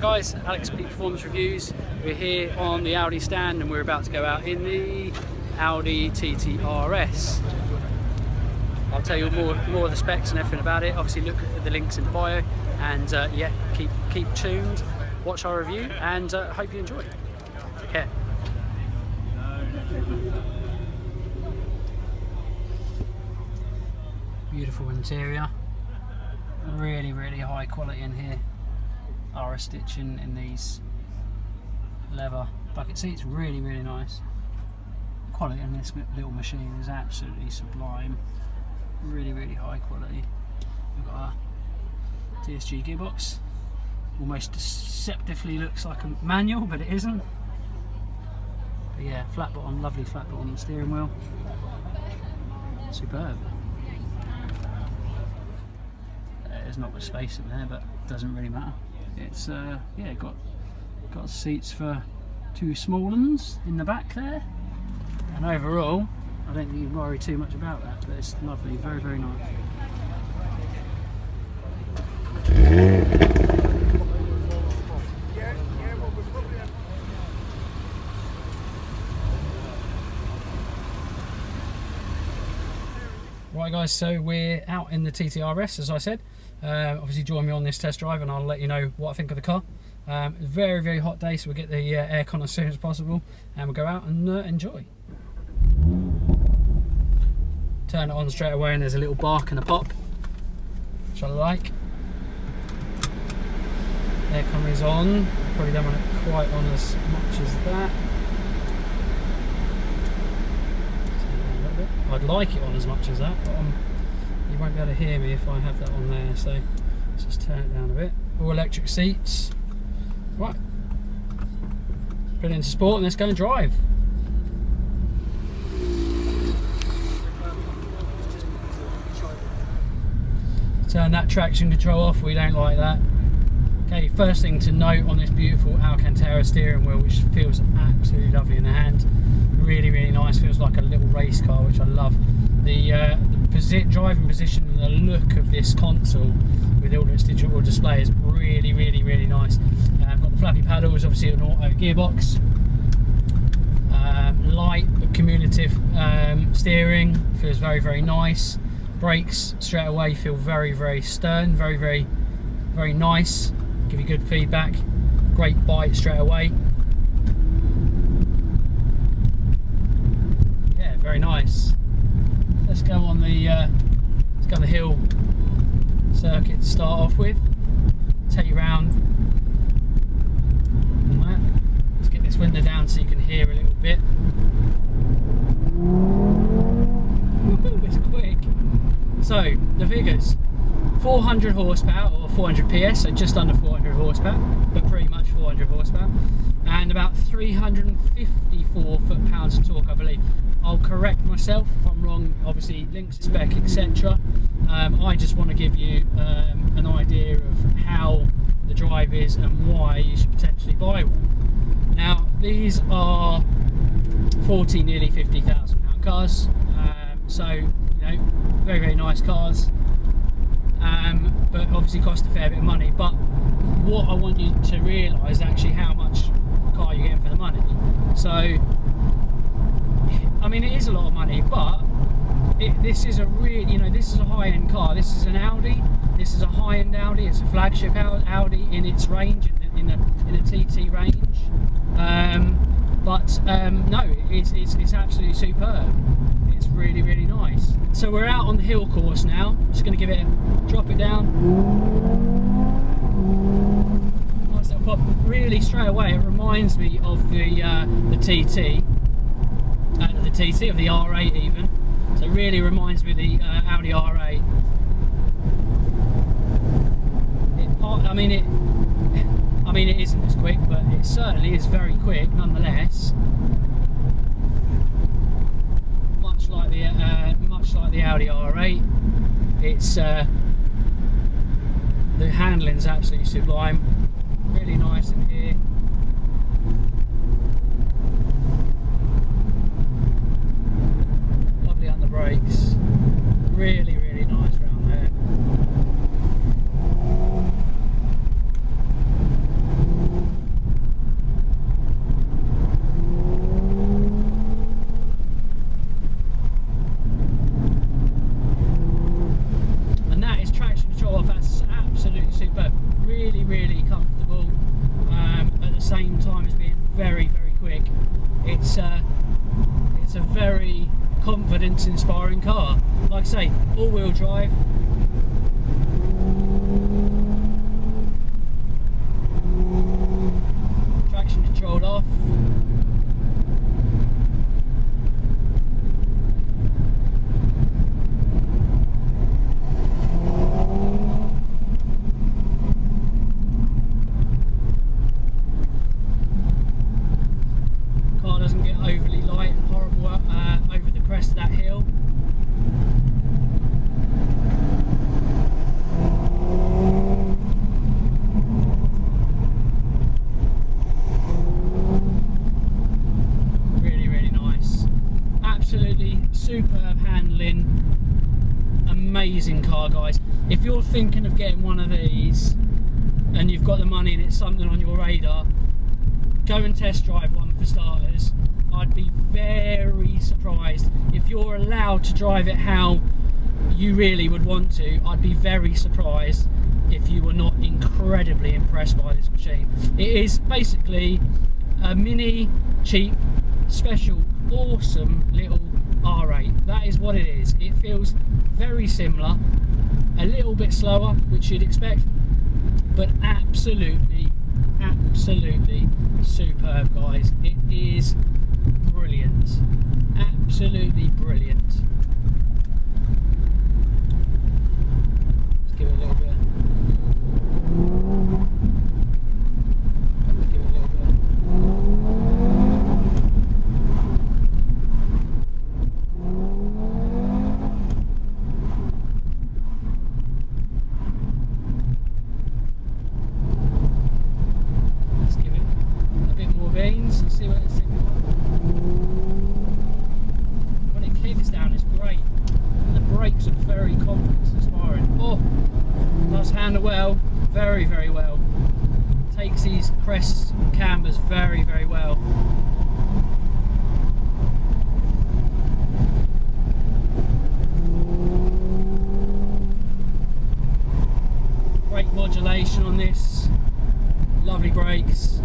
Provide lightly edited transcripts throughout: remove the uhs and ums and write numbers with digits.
guys, Alex P Performance Reviews. We're here on the Audi stand and we're about to go out in the Audi TT RS. I'll tell you more of the specs and everything about it. Obviously look at the links in the bio and yeah, keep tuned, watch our review and hope you enjoy. Take care. Beautiful interior, really high quality in here. RS stitching in these leather bucket seats, really nice. Quality in this little machine is absolutely sublime, really high quality. We've got a TSG gearbox, almost deceptively looks like a manual but it isn't. But yeah, flat bottom, lovely flat bottom steering wheel, superb. There's not much space in there, but it doesn't really matter. It's yeah, got seats for two small ones in the back there, and overall I don't think you can worry too much about that, but it's lovely, very nice. Right guys, so we're out in the TTRS as I said. Obviously join me on this test drive and I'll let you know what I think of the car. Very hot day, so we'll get the aircon as soon as possible and we'll go out and enjoy. Turn it on straight away and there's a little bark and a pop, which I like. Aircon is on, probably don't want it quite on as much as that. I'd like it on as much as that, but you won't be able to hear me if I have that on there, so let's just turn it down a bit. All electric seats. Right, put it into sport and let's go and drive. Turn that traction control off, we don't like that. Okay, first thing to note on this beautiful Alcantara steering wheel, which feels absolutely lovely in the hand. Really nice, feels like a little race car, which I love. The driving position and the look of this console with all its digital display is really nice. Got the flappy paddles, obviously an auto gearbox. Light but cumulative steering, feels very nice. Brakes straight away feel very stern, very nice. Give you good feedback. Great bite straight away. Yeah, very nice. Let's go on the hill circuit to start off with. Take you round. Let's get this window down so you can hear a little bit. Ooh, it's quick. So the figures: 400 horsepower or 400 PS, so just under 400 horsepower, but pretty much 400 horsepower, and about 354 foot-pounds of torque, I believe. I'll correct myself if I'm wrong, obviously links, spec, etc. I just want to give you an idea of how the drive is and why you should potentially buy one. Now, these are 40, nearly 50,000 pound cars, so you know, very nice cars. But obviously cost a fair bit of money. But what I want you to realise is actually how much car you're getting for the money. So, I mean, it is a lot of money, but this is a really, you know, this is a high-end car. This is an Audi. This is a high-end Audi. It's a flagship Audi in its range, in a TT range. No, it's absolutely superb. It's really nice. So we're out on the hill course now. Just going to give it drop it down. Nice little pop. Really straight away, it reminds me of the TT, of the R8 even. So it really reminds me of the Audi R8. I mean, it isn't as quick, but it certainly is very quick nonetheless. Much like the Audi R8, it's the handling's absolutely sublime. Really nice in here. Lovely under brakes. Really nice round there. it's a very confidence inspiring car. Like I say, all-wheel drive. Traction controlled off. Car doesn't get overly light and horrible over the crest of that hill. Absolutely superb handling, amazing car, guys. If you're thinking of getting one of these and you've got the money and it's something on your radar, go and test drive one for starters. I'd be very surprised if you're allowed to drive it how you really would want to. I'd be very surprised if you were not incredibly impressed by this machine. It is basically a mini, cheap, special, awesome little R8. That is what it is. It feels very similar, a little bit slower, which you'd expect, but absolutely superb, guys. It is brilliant, absolutely brilliant. Let's give it a little bit. And see what it's thinking. When it kicks down, it's great, and the brakes are very confidence inspiring. Oh, does handle well, very well. Takes these crests and cambers very well. Brake modulation on this, lovely brakes.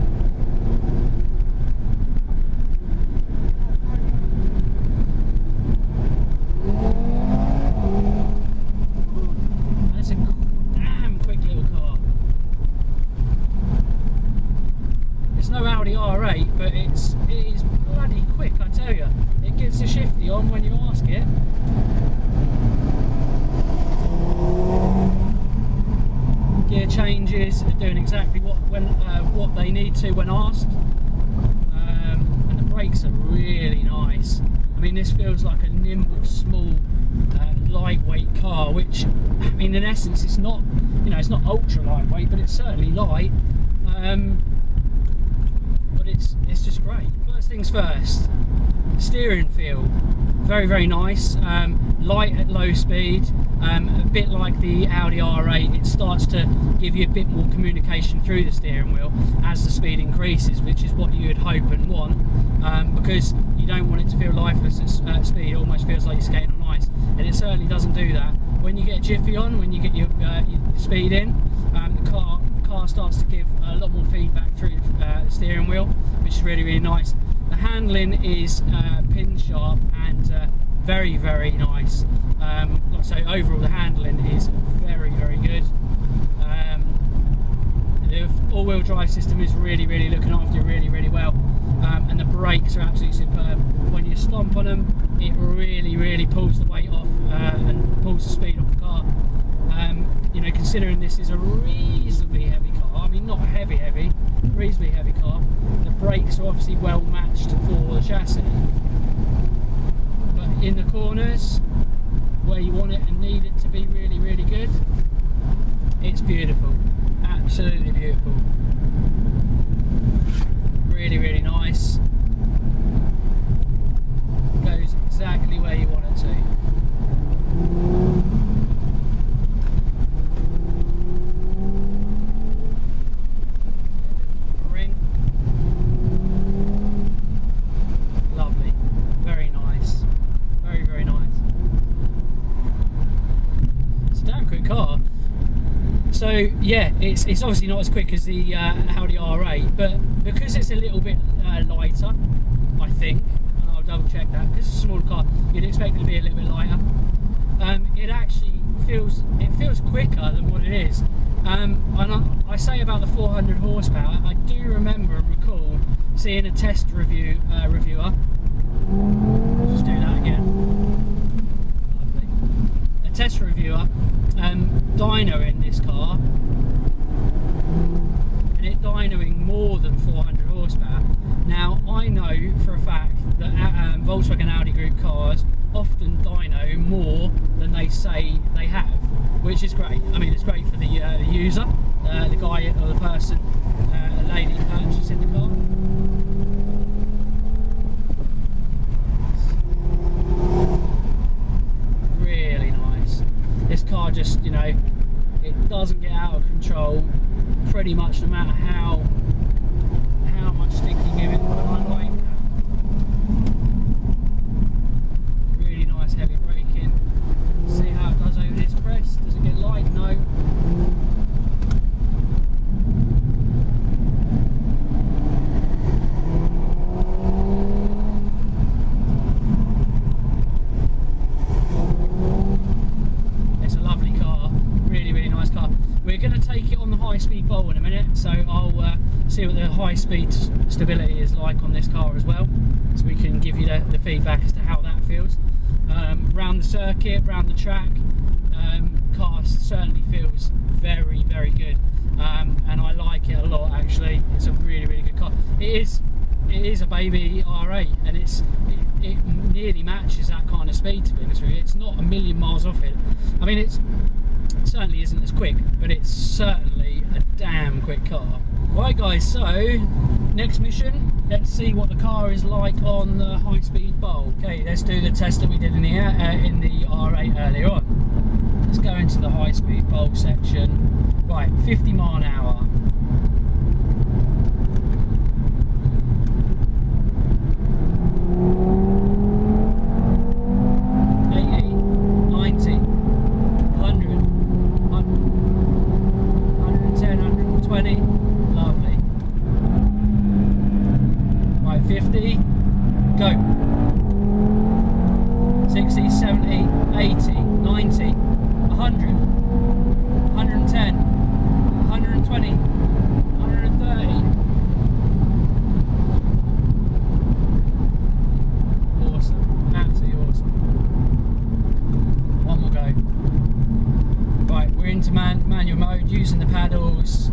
Audi R8, but it is bloody quick, I tell you. It gets a shifty on when you ask it. Gear changes are doing exactly what they need to when asked, and the brakes are really nice. I mean, this feels like a nimble, small, lightweight car, which, I mean, in essence, it's not, you know, it's not ultra lightweight, but it's certainly light. But it's just great. First things first, steering feel, very nice. Light at low speed, a bit like the Audi R8. It starts to give you a bit more communication through the steering wheel as the speed increases, which is what you would hope and want, because you don't want it to feel lifeless at speed. It almost feels like you're skating on ice, and it certainly doesn't do that. When you get Jiffy on, when you get your speed in, the car starts to give a lot more feedback through the steering wheel, which is really nice. The handling is pin sharp and very nice. Like I say, overall the handling is very good. The all-wheel drive system is really looking after you really well, and the brakes are absolutely superb. When you stomp on them, it really pulls the weight off and pulls the speed off the car. You know, considering this is a reasonably heavy car, I mean not heavy, reasonably heavy car, the brakes are obviously well matched for the chassis. But in the corners, where you want it and need it to be really good, it's beautiful, absolutely beautiful. Really nice. Goes exactly where you want it to. So yeah, it's obviously not as quick as the Audi R8, but because it's a little bit lighter, I think, and I'll double check that, because it's a smaller car, you'd expect it to be a little bit lighter. It actually feels quicker than what it is. And I say about the 400 horsepower, I do remember and recall seeing a test reviewer. Just do that again. Lovely. A test reviewer dyno in this car, and it dynoing more than 400 horsepower. Now I know for a fact that Volkswagen Audi Group cars often dyno more than they say they have, which is great. I mean, it's great for the user, the guy or the person, the lady purchasing the car. Really nice. This car just, you know, it doesn't get out of control pretty much no matter how much stick you give it. But I like that. Really nice heavy braking. See how it does over this crest. Does it get light? No. It's a lovely car. Really, really nice car. We're going to take it on the high-speed bowl in a minute, so I'll see what the high-speed stability is like on this car as well, so we can give you the feedback as to how that feels. Round the circuit, round the track, car certainly feels very, very good, and I like it a lot actually. It's a really, really good car. It is a baby R8, and it nearly matches that kind of speed, to be honest with you. It's not a million miles off it. I mean, it certainly isn't as quick, but it's certainly a damn quick car. Right guys, so next mission, let's see what the car is like on the high-speed bowl. Okay, let's do the test that we did in the R8 earlier on. Let's go into the high-speed bowl section. Right, 50 mile an hour. Lovely. Right, 50, go. 60, 70, 80, 90, 100, 110, 120, 130. Awesome, absolutely awesome. One more go. Right, we're into manual mode, using the paddles.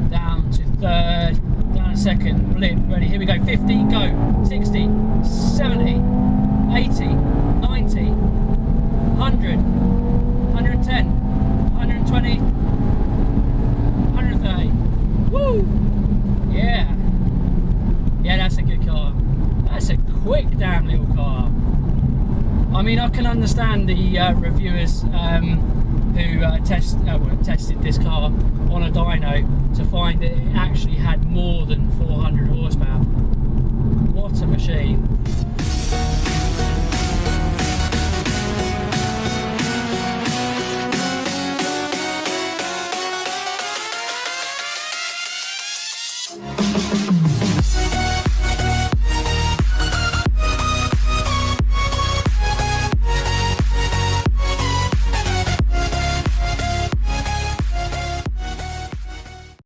Down to third, down a second, blip, ready, here we go, 50, go, 60, 70, 80, 90, 100, 110, 120, 130, woo, yeah, that's a good car. That's a quick damn little car. I mean, I can understand the reviewers who tested this car on a dyno to find that it actually had more than 400 horsepower. What a machine.